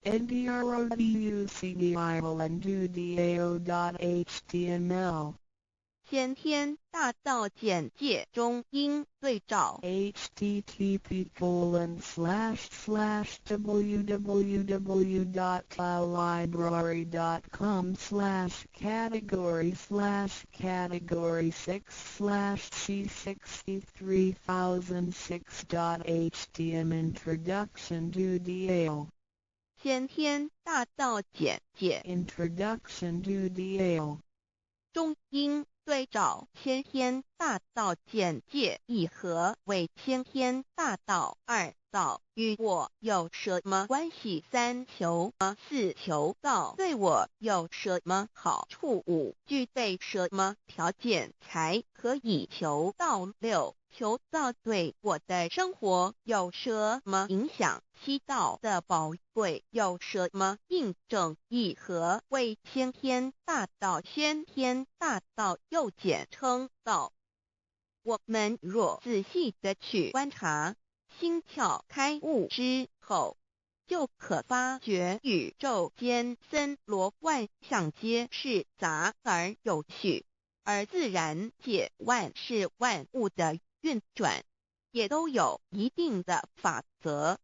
ndroducdiolendudio.html 先天大道简介中应对照 http://www.cloudlibrary.com/category/category6/c63006.htm Introduction to DAO 先天大道简介 Introduction to DAO 中应对照先天大道简介一和为先天大道二道与我有什么关系三求四求道对我有什么好处五具备什么条件才可以求道六求道对我的生活有什么影响七道的宝贵有什么印证一和为先天大道先天大道又简称道。我们若仔细地去观察，心窍开悟之后，就可发觉宇宙间森罗万象皆是杂而有序，而自然界万事万物的运转，也都有一定的法则。